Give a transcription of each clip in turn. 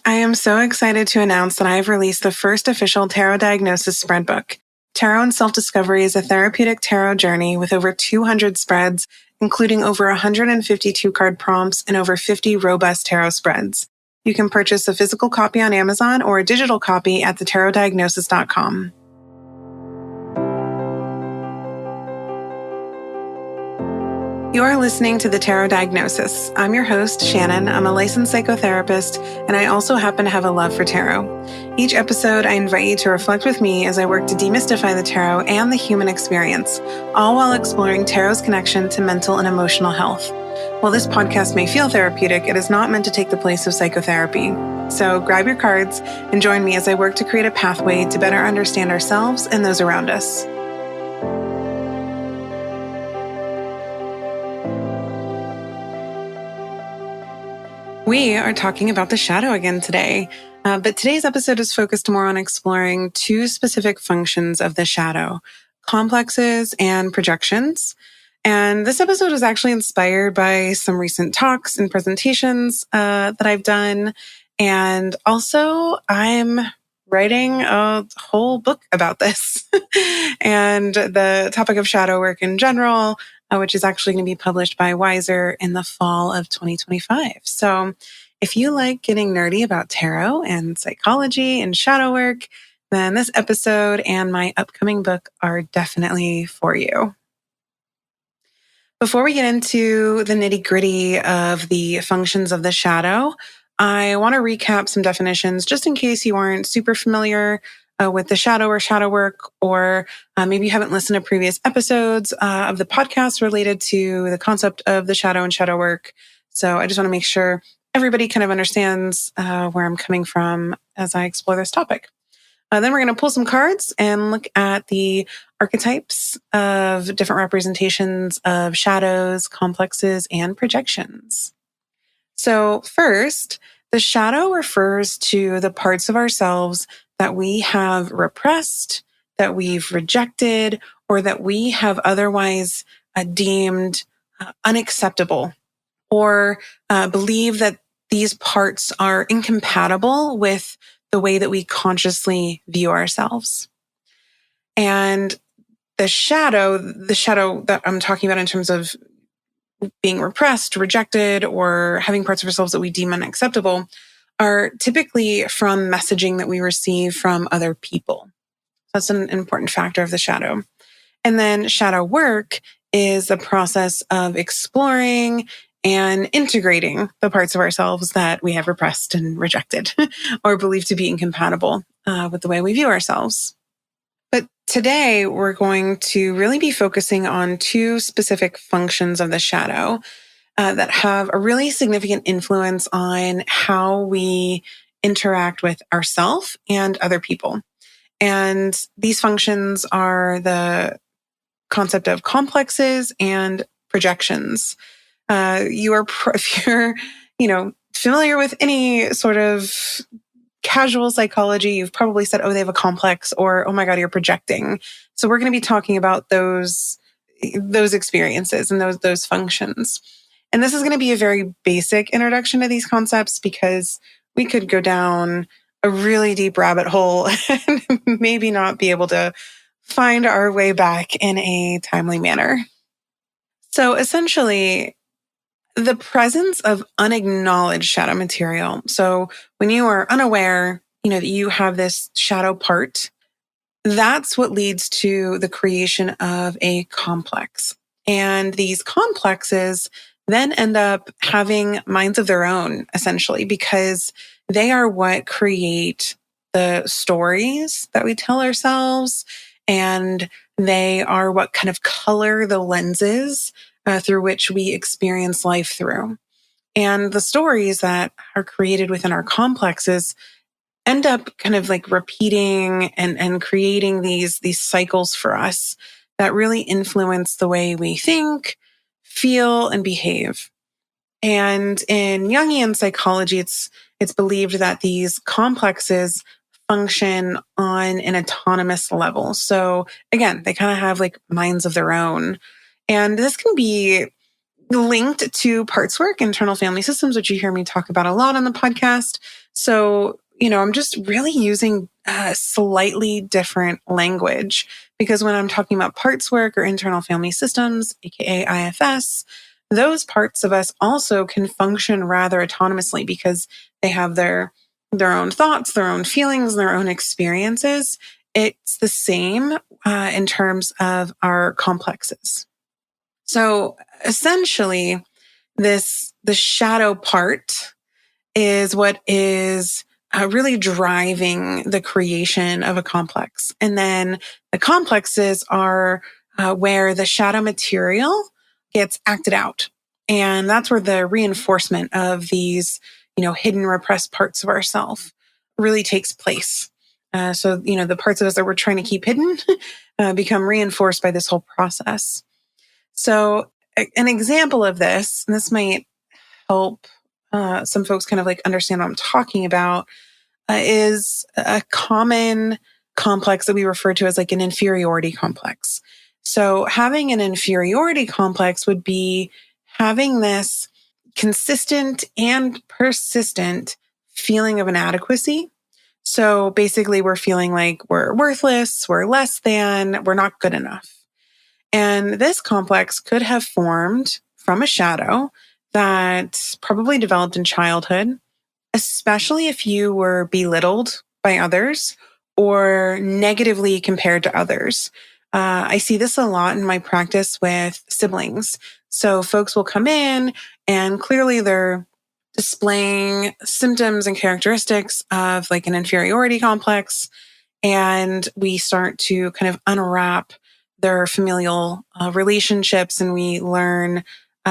I am so excited to announce that I have released the first official tarot diagnosis spread book. Tarot and Self-Discovery is a therapeutic tarot journey with over 200 spreads, including over 152 card prompts and over 50 robust tarot spreads. You can purchase a physical copy on Amazon or a digital copy at thetarotdiagnosis.com. You are listening to The Tarot Diagnosis. I'm your host, Shannon. I'm a licensed psychotherapist, and I also happen to have a love for tarot. Each episode, I invite you to reflect with me as I work to demystify the tarot and the human experience, all while exploring tarot's connection to mental and emotional health. While this podcast may feel therapeutic, it is not meant to take the place of psychotherapy. So grab your cards and join me as I work to create a pathway to better understand ourselves and those around us. We are talking about the shadow again today, but today's episode is focused more on exploring two specific functions of the shadow, complexes and projections. And this episode is actually inspired by some recent talks and presentations that I've done. And also, I'm writing a whole book about this and the topic of shadow work in general, which is actually going to be published by Wiser in the fall of 2025. So if you like getting nerdy about tarot and psychology and shadow work, then this episode and my upcoming book are definitely for you. Before we get into the nitty-gritty of the functions of the shadow, I want to recap some definitions just in case you aren't super familiar with the shadow or shadow work, or maybe you haven't listened to previous episodes of the podcast related to the concept of the shadow and shadow work. So I just want to make sure everybody kind of understands where I'm coming from as I explore this topic. Then we're going to pull some cards and look at the archetypes of different representations of shadows, complexes, and projections. So first, the shadow refers to the parts of ourselves that we have repressed, that we've rejected, or that we have otherwise deemed unacceptable, or believe that these parts are incompatible with the way that we consciously view ourselves. And the shadow that I'm talking about in terms of being repressed, rejected, or having parts of ourselves that we deem unacceptable are typically from messaging that we receive from other people. That's an important factor of the shadow. And then shadow work is the process of exploring and integrating the parts of ourselves that we have repressed and rejected or believed to be incompatible with the way we view ourselves. But today we're going to really be focusing on two specific functions of the shadow that have a really significant influence on how we interact with ourselves and other people. And these functions are the concept of complexes and projections. If you're, familiar with any sort of casual psychology, you've probably said, oh, they have a complex, or, oh my God, you're projecting. So we're going to be talking about those experiences and those functions. And this is going to be a very basic introduction to these concepts because we could go down a really deep rabbit hole and maybe not be able to find our way back in a timely manner. So essentially, the presence of unacknowledged shadow material. So when you are unaware, that you have this shadow part, that's what leads to the creation of a complex. And these complexes then end up having minds of their own, essentially, because they are what create the stories that we tell ourselves, and they are what kind of color the lenses through which we experience life through. And the stories that are created within our complexes end up kind of like repeating and creating these cycles for us that really influence the way we think, feel, and behave. And in Jungian psychology, it's believed that these complexes function on an autonomous level. So again, they kind of have like minds of their own. And this can be linked to parts work, internal family systems, which you hear me talk about a lot on the podcast. So, I'm just really using slightly different language because when I'm talking about parts work or internal family systems, aka IFS, those parts of us also can function rather autonomously because they have their own thoughts, their own feelings, their own experiences. It's the same in terms of our complexes. So essentially, the shadow part is what is really driving the creation of a complex. And then the complexes are where the shadow material gets acted out. And that's where the reinforcement of these, hidden repressed parts of ourself really takes place. So, the parts of us that we're trying to keep hidden become reinforced by this whole process. So an example of this, and this might help some folks kind of like understand what I'm talking about, is a common complex that we refer to as like an inferiority complex. So having an inferiority complex would be having this consistent and persistent feeling of inadequacy. So basically, we're feeling like we're worthless, we're less than, we're not good enough. And this complex could have formed from a shadow that probably developed in childhood, especially if you were belittled by others or negatively compared to others. I see this a lot in my practice with siblings. So folks will come in and clearly they're displaying symptoms and characteristics of like an inferiority complex. And we start to kind of unwrap their familial relationships, and we learn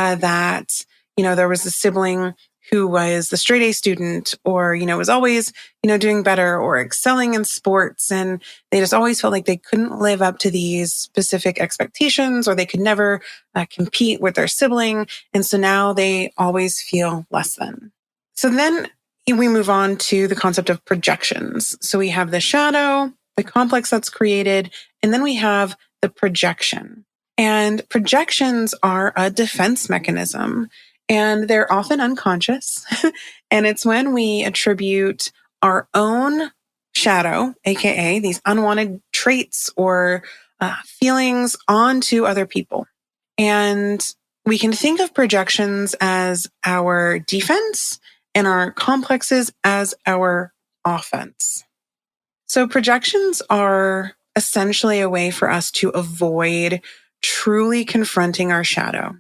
that there was a sibling who was the straight A student, or was always doing better or excelling in sports, and they just always felt like they couldn't live up to these specific expectations, or they could never compete with their sibling, and so now they always feel less than. So then we move on to the concept of projections. So we have the shadow, the complex that's created, and then we have the projection. And projections are a defense mechanism, and they're often unconscious. And it's when we attribute our own shadow, aka these unwanted traits or feelings, onto other people. And we can think of projections as our defense and our complexes as our offense. So projections are essentially a way for us to avoid truly confronting our shadow.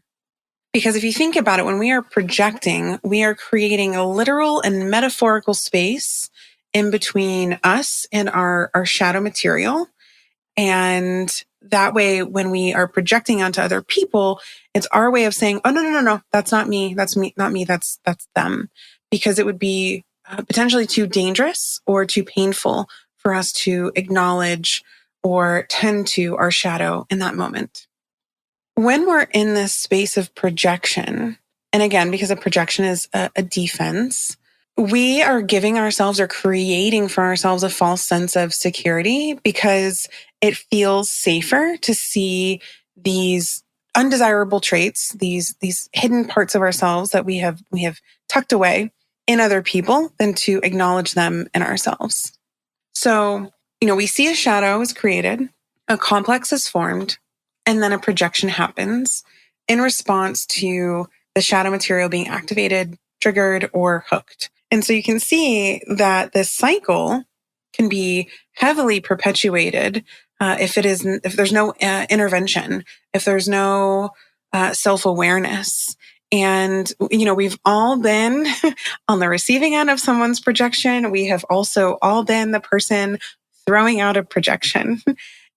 Because if you think about it, when we are projecting, we are creating a literal and metaphorical space in between us and our shadow material. And that way, when we are projecting onto other people, it's our way of saying, oh, no, that's not me. That's me, not me. That's them. Because it would be potentially too dangerous or too painful for us to acknowledge or tend to our shadow in that moment. When we're in this space of projection, and again, because a projection is a defense, we are giving ourselves or creating for ourselves a false sense of security because it feels safer to see these undesirable traits, these hidden parts of ourselves that we have tucked away in other people than to acknowledge them in ourselves. So, we see a shadow is created, a complex is formed, and then a projection happens in response to the shadow material being activated, triggered, or hooked. And so you can see that this cycle can be heavily perpetuated if there's no intervention, if there's no self-awareness. And, we've all been on the receiving end of someone's projection. We have also all been the person throwing out a projection,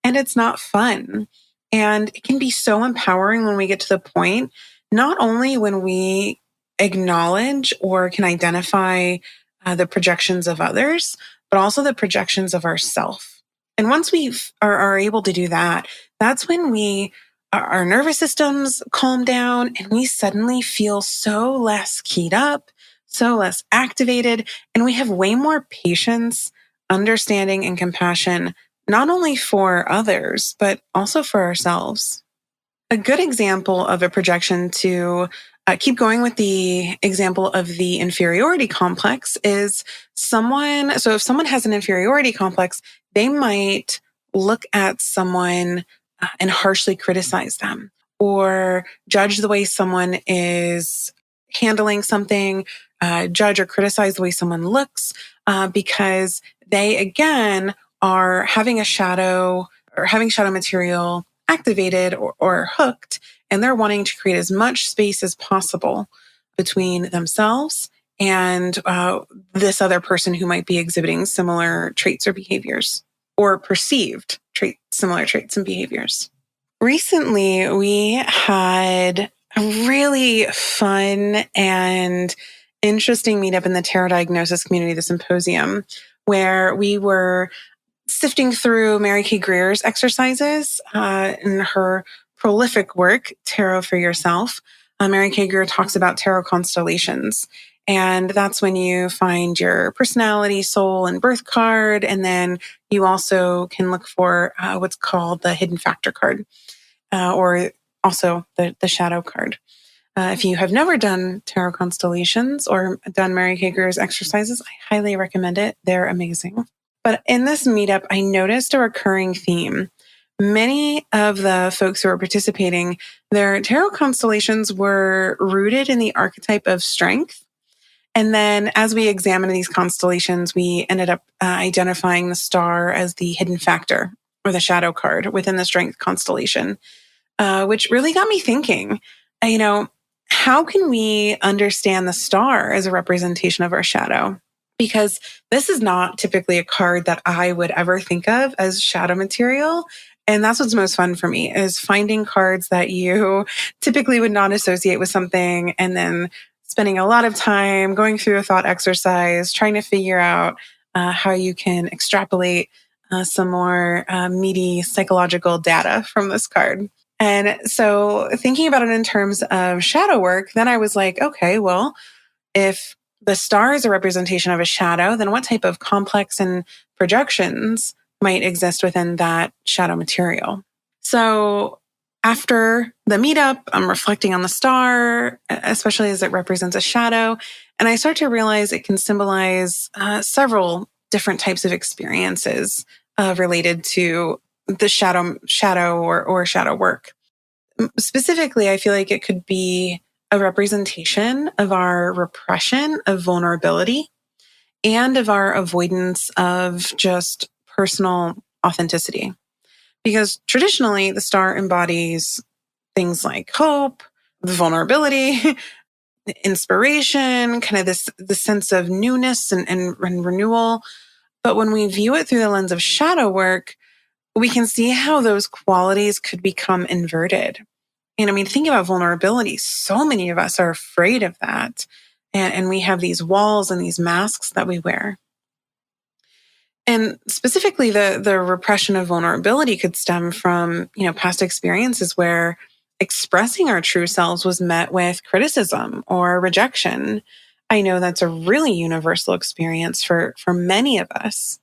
and it's not fun. And it can be so empowering when we get to the point, not only when we acknowledge or can identify the projections of others, but also the projections of ourself. And once we are able to do that, that's when our nervous systems calm down and we suddenly feel so less keyed up, so less activated, and we have way more patience, understanding, and compassion, not only for others, but also for ourselves. A good example of a projection to keep going with the example of the inferiority complex is so if someone has an inferiority complex, they might look at someone and harshly criticize them or judge the way someone is handling something, judge or criticize the way someone looks, because they, again, are having a shadow or having shadow material activated or hooked, and they're wanting to create as much space as possible between themselves and this other person who might be exhibiting similar traits or behaviors or perceived similar traits and behaviors. Recently, we had a really fun and interesting meetup in the tarot diagnosis community, the symposium, where we were sifting through Mary K. Greer's exercises in her prolific work, Tarot for Yourself. Mary K. Greer talks about tarot constellations. And that's when you find your personality, soul, and birth card. And then you also can look for what's called the hidden factor card, or also the shadow card. If you have never done tarot constellations or done Mary K. Greer's exercises, I highly recommend it. They're amazing. But in this meetup, I noticed a recurring theme. Many of the folks who were participating, their tarot constellations were rooted in the archetype of strength. And then as we examined these constellations, we ended up identifying the star as the hidden factor or the shadow card within the strength constellation, which really got me thinking, how can we understand the star as a representation of our shadow? Because this is not typically a card that I would ever think of as shadow material. And that's what's most fun for me, is finding cards that you typically would not associate with something and then spending a lot of time going through a thought exercise, trying to figure out how you can extrapolate some more meaty psychological data from this card. And so thinking about it in terms of shadow work, then I was like, okay, well, if the star is a representation of a shadow, then what type of complex and projections might exist within that shadow material? So after the meetup, I'm reflecting on the star, especially as it represents a shadow. And I start to realize it can symbolize several different types of experiences related to the shadow or shadow work. Specifically, I feel like it could be a representation of our repression of vulnerability and of our avoidance of just personal authenticity. Because traditionally, the star embodies things like hope, vulnerability, inspiration, kind of this sense of newness and renewal. But when we view it through the lens of shadow work, we can see how those qualities could become inverted. And I mean, think about vulnerability. So many of us are afraid of that. And we have these walls and these masks that we wear. And specifically, the repression of vulnerability could stem from, past experiences where expressing our true selves was met with criticism or rejection. I know that's a really universal experience for many of us.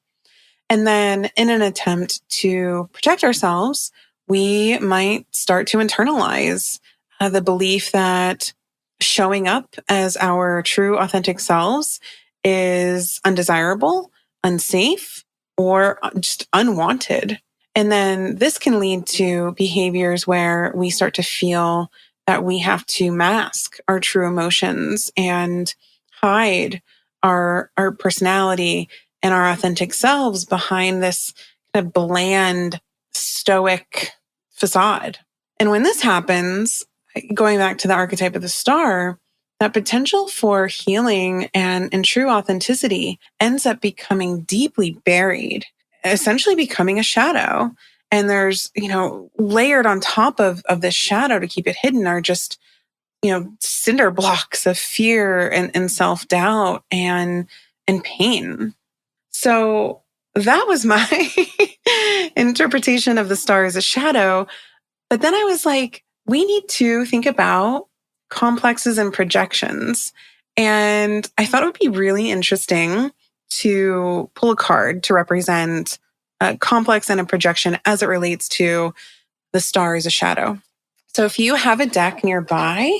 And then in an attempt to protect ourselves, we might start to internalize the belief that showing up as our true authentic selves is undesirable, unsafe, or just unwanted. And then this can lead to behaviors where we start to feel that we have to mask our true emotions and hide our personality and our authentic selves behind this kind of bland, stoic facade. And when this happens, going back to the archetype of the star, that potential for healing and true authenticity ends up becoming deeply buried, essentially becoming a shadow. And there's, layered on top of this shadow to keep it hidden are just, cinder blocks of fear and self-doubt and pain. So that was my interpretation of the star as a shadow. But then I was like, we need to think about complexes and projections. And I thought it would be really interesting to pull a card to represent a complex and a projection as it relates to the star as a shadow. So if you have a deck nearby,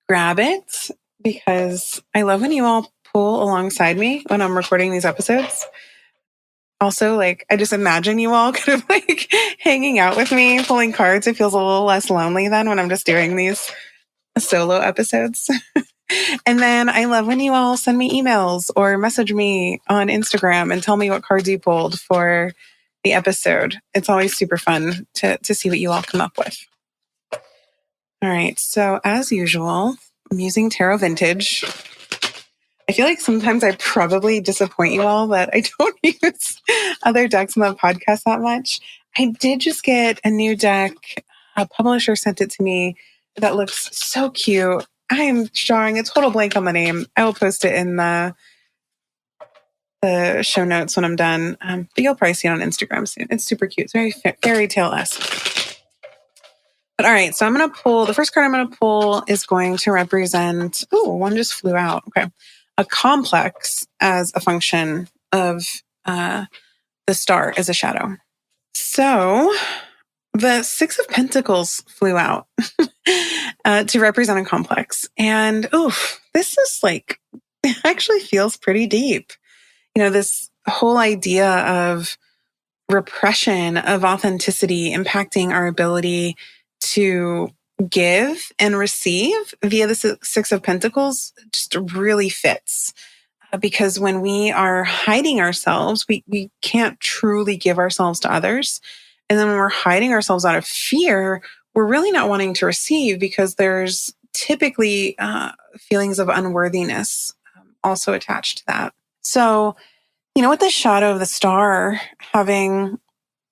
grab it because I love when you all pull alongside me when I'm recording these episodes. Also, like, I just imagine you all kind of like hanging out with me, pulling cards. It feels a little less lonely than when I'm just doing these solo episodes. And then I love when you all send me emails or message me on Instagram and tell me what cards you pulled for the episode. It's always super fun to see what you all come up with. All right. So as usual, I'm using Tarot Vintage. I feel like sometimes I probably disappoint you all that I don't use other decks on the podcast that much. I did just get a new deck. A publisher sent it to me that looks so cute. I am drawing a total blank on the name. I will post it in the show notes when I'm done. But you'll probably see it on Instagram soon. It's super cute. It's very fairy tale-esque. But all right, so I'm going to pull, the first card I'm going to pull is going to represent, one just flew out. Okay. A complex as a function of the star as a shadow. So the Six of Pentacles flew out to represent a complex. And this is like, it actually feels pretty deep. You know, this whole idea of repression of authenticity impacting our ability to give and receive via the Six of Pentacles just really fits. Because when we are hiding ourselves, we can't truly give ourselves to others. And then when we're hiding ourselves out of fear, we're really not wanting to receive because there's typically feelings of unworthiness also attached to that. So, you know, with the shadow of the star having,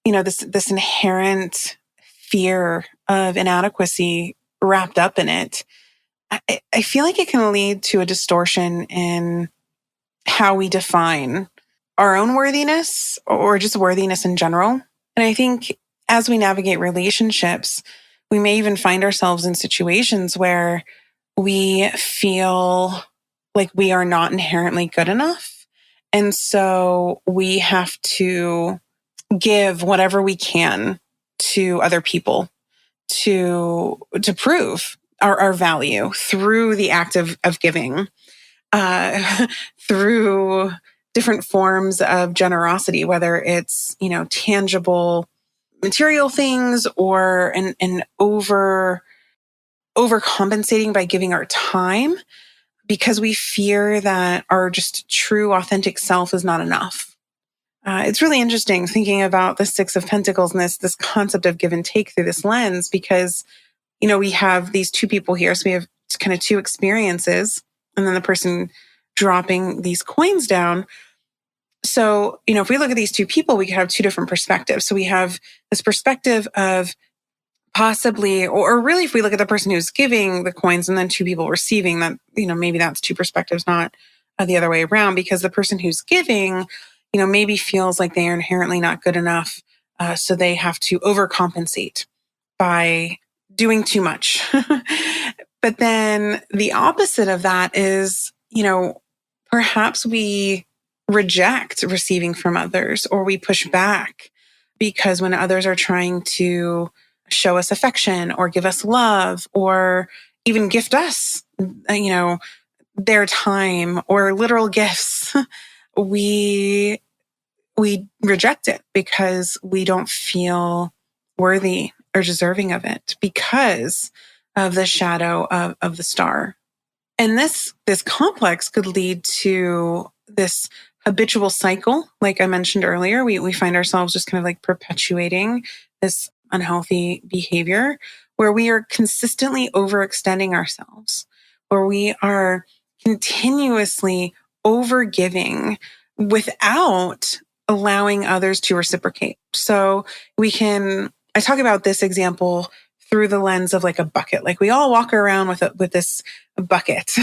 you know, this inherent fear of inadequacy wrapped up in it, I feel like it can lead to a distortion in how we define our own worthiness or just worthiness in general. And I think as we navigate relationships, we may even find ourselves in situations where we feel like we are not inherently good enough. And so we have to give whatever we can to other people to prove our value through the act of giving, through different forms of generosity, whether it's, you know, tangible material things or an overcompensating by giving our time because we fear that our just true authentic self is not enough. It's really interesting thinking about the Six of Pentacles and this concept of give and take through this lens, because, you know, we have these two people here. So we have kind of two experiences and then the person dropping these coins down. So, you know, if we look at these two people, we could have two different perspectives. So we have this perspective of possibly, or really if we look at the person who's giving the coins and then two people receiving, that, you know, maybe that's two perspectives, not the other way around, because the person who's giving, you know, maybe feels like they are inherently not good enough. So they have to overcompensate by doing too much. But then the opposite of that is, you know, perhaps we reject receiving from others or we push back because when others are trying to show us affection or give us love or even gift us, you know, their time or literal gifts, we reject it because we don't feel worthy or deserving of it because of the shadow of the star. And this complex could lead to this habitual cycle. Like I mentioned earlier, we find ourselves just kind of like perpetuating this unhealthy behavior where we are consistently overextending ourselves, where we are continuously overgiving without allowing others to reciprocate. So I talk about this example through the lens of like a bucket. Like we all walk around with this bucket.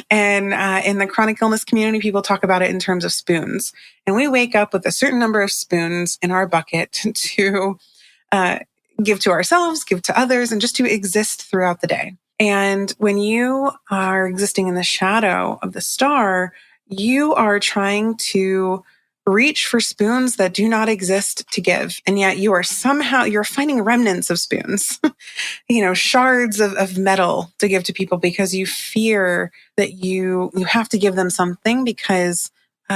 And in the chronic illness community, people talk about it in terms of spoons. And we wake up with a certain number of spoons in our bucket to give to ourselves, give to others, and just to exist throughout the day. And when you are existing in the shadow of the star, you are trying to reach for spoons that do not exist to give. And yet you're finding remnants of spoons, shards of metal to give to people because you fear that you have to give them something because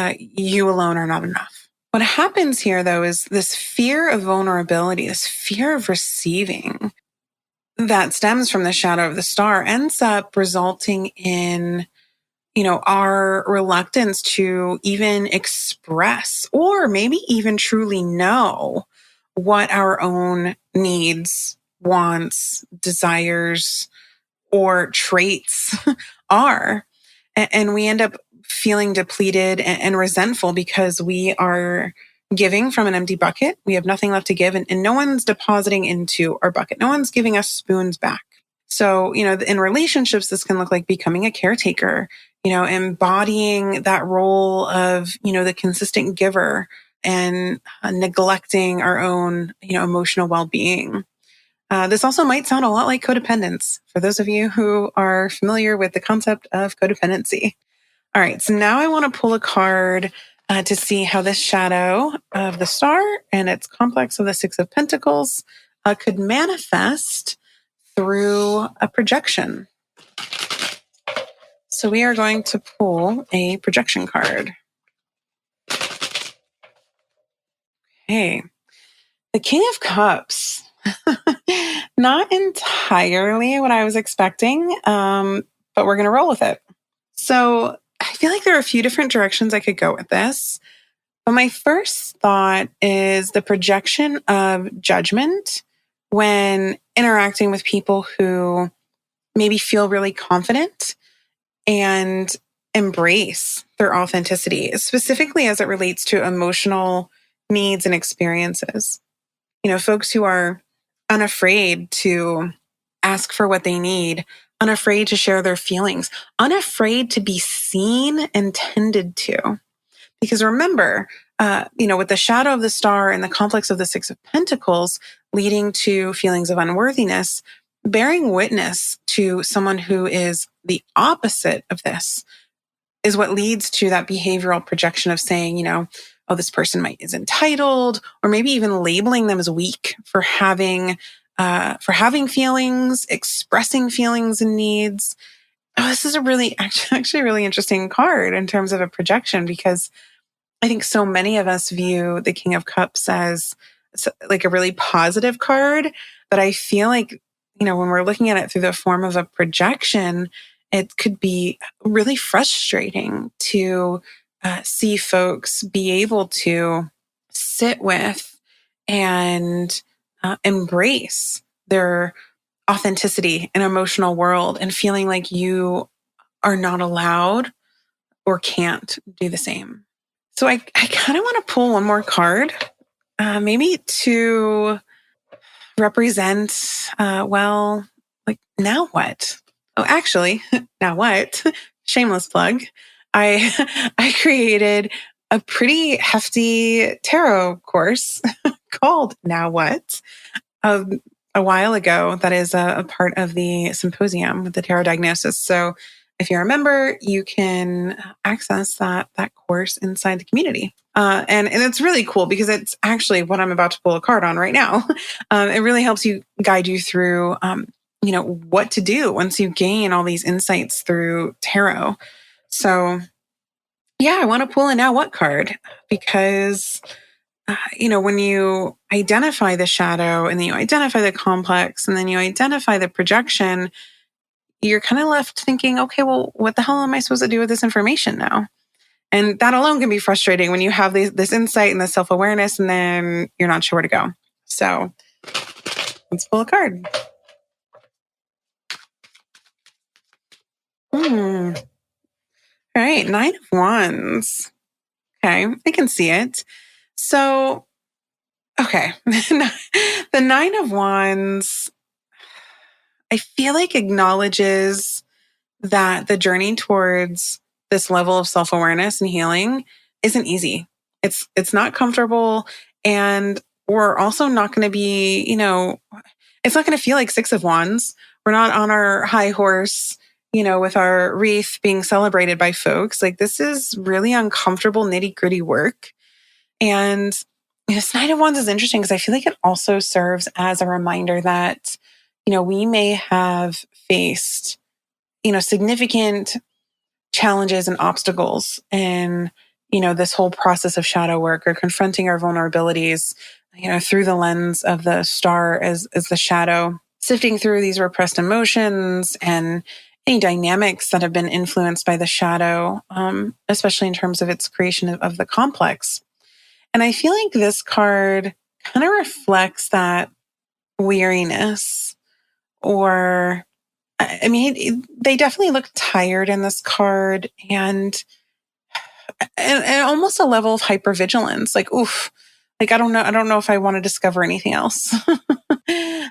you alone are not enough. What happens here, though, is this fear of vulnerability, this fear of receiving that stems from the shadow of the star ends up resulting in our reluctance to even express or maybe even truly know what our own needs, wants, desires, or traits are. And we end up feeling depleted and resentful because we are giving from an empty bucket. We have nothing left to give, and no one's depositing into our bucket. No one's giving us spoons back. So, in relationships, this can look like becoming a caretaker, embodying that role of, the consistent giver and neglecting our own, emotional well-being. This also might sound a lot like codependence for those of you who are familiar with the concept of codependency. All right, so now I want to pull a card to see how this shadow of the star and its complex of the Six of Pentacles could manifest through a projection. So we are going to pull a projection card. Okay, the King of Cups. Not entirely what I was expecting, but we're going to roll with it. So I feel like there are a few different directions I could go with this. But my first thought is the projection of judgment when interacting with people who maybe feel really confident and embrace their authenticity, specifically as it relates to emotional needs and experiences. Folks who are unafraid to ask for what they need, unafraid to share their feelings, unafraid to be seen and tended to. Because remember, with the shadow of the star and the complex of the Six of Pentacles leading to feelings of unworthiness, bearing witness to someone who is the opposite of this is what leads to that behavioral projection of saying, oh, this person is entitled, or maybe even labeling them as weak for having feelings, expressing feelings and needs. Oh, this is actually a really interesting card in terms of a projection, because I think so many of us view the King of Cups as like a really positive card, but I feel like, when we're looking at it through the form of a projection, it could be really frustrating to see folks be able to sit with and embrace their authenticity and emotional world and feeling like you are not allowed or can't do the same. So I kind of want to pull one more card, maybe to represent, like, now what? Oh, actually, now what? Shameless plug. I created a pretty hefty tarot course called Now What a while ago. That is a part of the symposium with the tarot diagnosis. So if you're a member, you can access that course inside the community. And it's really cool because it's actually what I'm about to pull a card on right now. It really helps guide you through, what to do once you gain all these insights through tarot. So yeah, I want to pull a Now What card because, when you identify the shadow and then you identify the complex and then you identify the projection, you're kind of left thinking, okay, well, what the hell am I supposed to do with this information now? And that alone can be frustrating when you have this insight and this self-awareness and then you're not sure where to go. So let's pull a card. All right, Nine of Wands. Okay, I can see it. So, okay, the Nine of Wands, I feel like acknowledges that the journey towards this level of self-awareness and healing isn't easy. It's not comfortable, and we're also not going to be, it's not going to feel like Six of Wands. We're not on our high horse, with our wreath being celebrated by folks. Like, this is really uncomfortable, nitty-gritty work. And this Nine of Wands is interesting because I feel like it also serves as a reminder that, we may have faced, significant challenges and obstacles in, this whole process of shadow work or confronting our vulnerabilities, through the lens of the star as the shadow, sifting through these repressed emotions and any dynamics that have been influenced by the shadow, especially in terms of its creation of the complex. And I feel like this card kind of reflects that weariness, or, they definitely look tired in this card, and almost a level of hypervigilance, like, oof, like, I don't know if I want to discover anything else.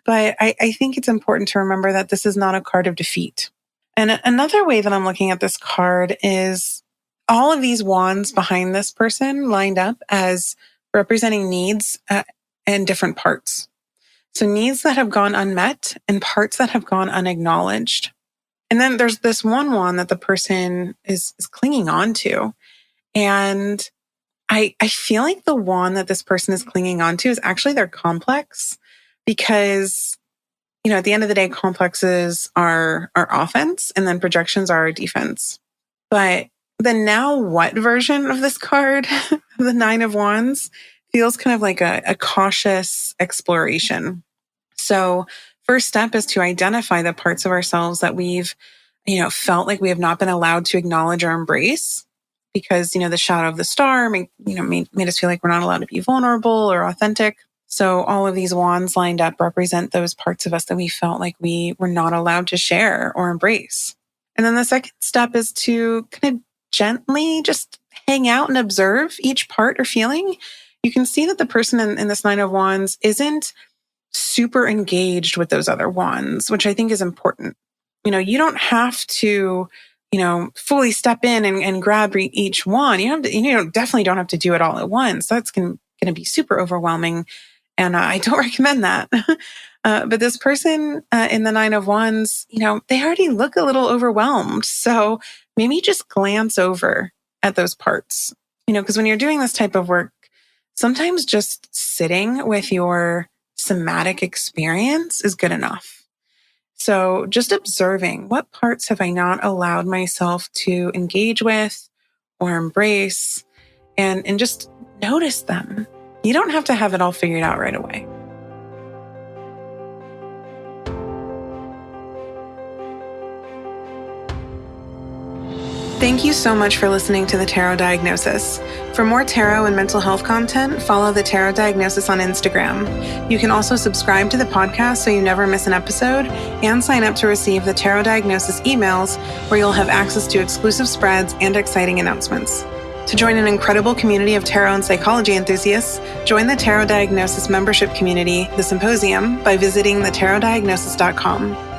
But I think it's important to remember that this is not a card of defeat. And another way that I'm looking at this card is all of these wands behind this person lined up as representing needs in different parts. So needs that have gone unmet and parts that have gone unacknowledged. And then there's this one wand that the person is clinging on to. And I feel like the wand that this person is clinging on to is actually their complex, because, at the end of the day, complexes are offense and then projections are defense. But the now what version of this card, the Nine of Wands, feels kind of like a cautious exploration. So first step is to identify the parts of ourselves that we've, felt like we have not been allowed to acknowledge or embrace, because, the shadow of the star made us feel like we're not allowed to be vulnerable or authentic. So all of these wands lined up represent those parts of us that we felt like we were not allowed to share or embrace. And then the second step is to kind of gently just hang out and observe each part or feeling. You can see that the person in this Nine of Wands isn't super engaged with those other wands, which I think is important. You don't have to, fully step in and grab each wand. Definitely don't have to do it all at once. That's going to be super overwhelming. And I don't recommend that. But this person in the Nine of Wands, they already look a little overwhelmed. So maybe just glance over at those parts, because when you're doing this type of work, sometimes just sitting with your somatic experience is good enough. So just observing, what parts have I not allowed myself to engage with or embrace, and just notice them. You don't have to have it all figured out right away. Thank you so much for listening to the Tarot Diagnosis. For more tarot and mental health content, follow the Tarot Diagnosis on Instagram. You can also subscribe to the podcast so you never miss an episode, and sign up to receive the Tarot Diagnosis emails, where you'll have access to exclusive spreads and exciting announcements. To join an incredible community of tarot and psychology enthusiasts, join the Tarot Diagnosis membership community, The Symposium, by visiting thetarotdiagnosis.com.